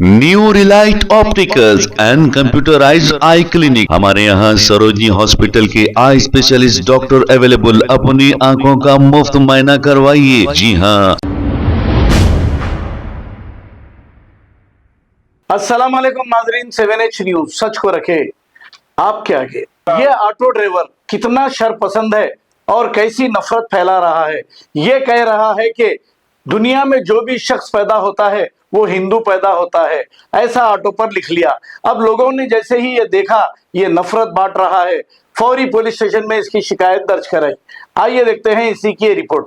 New Relight opticals and computerised I clinic. हमारे यहाँ Sarojini hospital के आई स्पेशलिस्ट डॉक्टर अवेलेबल। अपनी आंखों का मुफ्त मुआयना करवाइए। जी हाँ। अस्सलाम वालेकुम नाजरीन, 7H न्यूज सच को रखे आपके आगे। ये ऑटो ड्राइवर कितना शर पसंद है और कैसी नफरत फैला रहा है। ये कह रहा है कि दुनिया में जो भी शख्स पैदा होता है वो हिंदू पैदा होता है, ऐसा ऑटो पर लिख लिया। अब लोगों ने जैसे ही ये देखा ये नफरत बांट रहा है, फौरी पुलिस स्टेशन में इसकी शिकायत दर्ज कराई। आइए देखते हैं इसी की रिपोर्ट।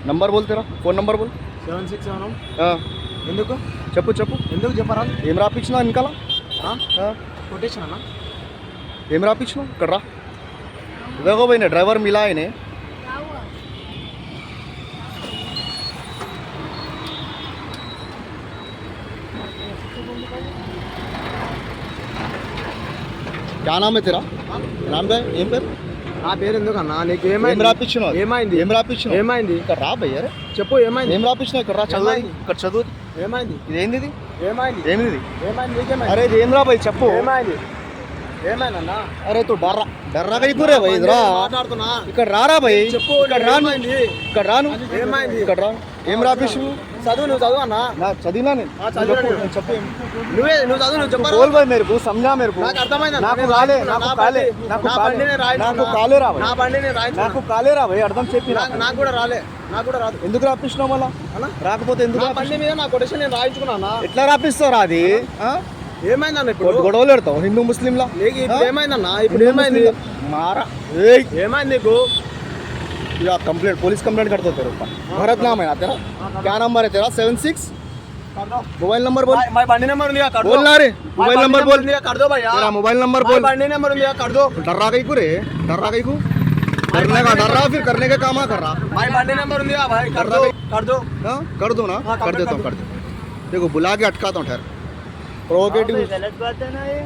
నంబర్ बोल तेरा फोन नंबर बोल 76 ఎందుకు చెప్పు చెప్పు ఎందుకు చెప్పరా ఏం రాపించినా వెనకాల కొటేషన్ అన్న ఏం రాపించినావు ఇక్కడ రా देखो भाई ने ड्राइवर मिला है ने क्या नाम है तेरा नाम क्या है ఏం పేరు నా పేరు ఎందుకు అన్న నీకు ఏం ఏమైంది రాపించినావు ఏమైంది ఏం రాపించినావు ఏమైంది ఇక్కడ రా భయ్య అరే చెప్పు ఏమైంది ఏం రాపించినావు ఇక్కడ రా చదువు ఏమైంది? ఇక్కడ చదువు ఏమైంది ఇదేంది ఇది ఏమైంది ఏమిది ఇది ఏమైంది నీకేమైంది अरे ఇది ఏం రా భయ్ చెప్పు ఏమైంది ఏమైందన్న अरे तू डर्रा डर्रा कहीं पूरे भाई इधर మాట్లాడుతున్నా ఇక్కడ రారా భయ్ చెప్పు ఇక్కడ రాను ఏమైంది ఇక్కడ రాను ఏమైంది ఇక్కడ రాను ఏం రాపించు చదువు నువ్వు చదువు అన్న నా చదివినా నేను చదివాను. చెప్పు, చెప్పు ఏం. నువ్వు చదువు నువ్వు చెప్పరా बोल भाई मेरे को समझा मेरे को నాకు అర్థమైంది అన్న. నాకు నేను కాలే రాయించుకున్నా. నాకు నా కాలే బండి- నాకు నా కాలే బండి నేను రాయించుకున్నా. నాకు కాలే రా భయ్ నా బండి నేను రాయించుకున్నా. నాకు కాలే రా భయ్ అర్థం చెప్పి నాకు కూడా రాలే నాకు కూడా రాదు ఎందుకు రాపిస్తున్నావు మళ్ళా అన్న రాకపోతే ఎందుకు నా బండి మీద నా కొటేషన్ నేను రాయించుకున్నా అన్న. ఎట్లా రాపిస్తావు రా అది ఏమైందన్న ఇప్పుడు గొడవలు పెడతావు హిందూ ముస్లింలా నీకు ఇప్పుడు ఏమైందన్న ఇప్పుడు ఏమైంది मारा ఏమైంది నీకు या कंप्लेंट पुलिस कंप्लेंट करते हो तेरे ऊपर भरत नाम है ना तेरा क्या नंबर है तेरा 76 मोबाइल नंबर बोल मैं బండి నెంబర్ ఉంది कर दो बोल ना रे मोबाइल नंबर बोल कर दो भैया तेरा मोबाइल नंबर मैं बोल బండి నెంబర్ ఉంది कर दो डर रहा कहीं को रे डर रहा कहीं को करने का डर रहा फिर करने का काम कर रहा मैं బండి నెంबर ఉంది भाई कर दो हाँ कर दो ना हाँ, कर देता हूँ कर दे देखो बुला के अटकाता हूँ ठहर प्रोवोकेटिव गलत बात है ना ये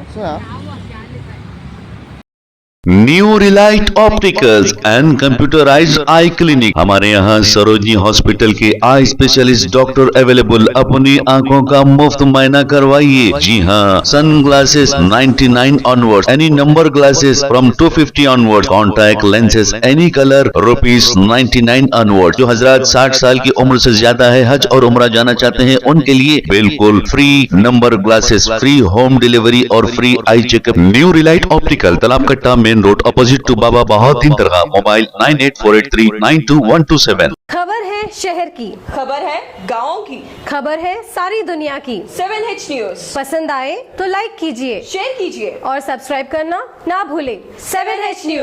new Relight opticals and computerised I clinic. हमारे यहाँ सरोजनी हॉस्पिटल के आई स्पेशलिस्ट डॉक्टर अवेलेबल। अपनी आंखों का मुफ्त मुआयना करवाइए। जी हाँ। Sun glasses 99 onward, any number glasses from 250 onward, contact lenses any colour ₹99 onward. जो हजरात 60 साल की उम्र से ज्यादा है, हज और उम्रा जाना चाहते हैं, उनके लिए बिल्कुल free number glasses, free home delivery और free eye checkup. New Relight Optical, Talab Katta, main road, opposite to Baba Bahauddin Dargah. Mobile 9848392127। खबर है शहर की, खबर है गाँव की, खबर है सारी दुनिया की। 7H न्यूज पसंद आए तो लाइक कीजिए, शेयर कीजिए और सब्सक्राइब करना ना भूलें। 7H news.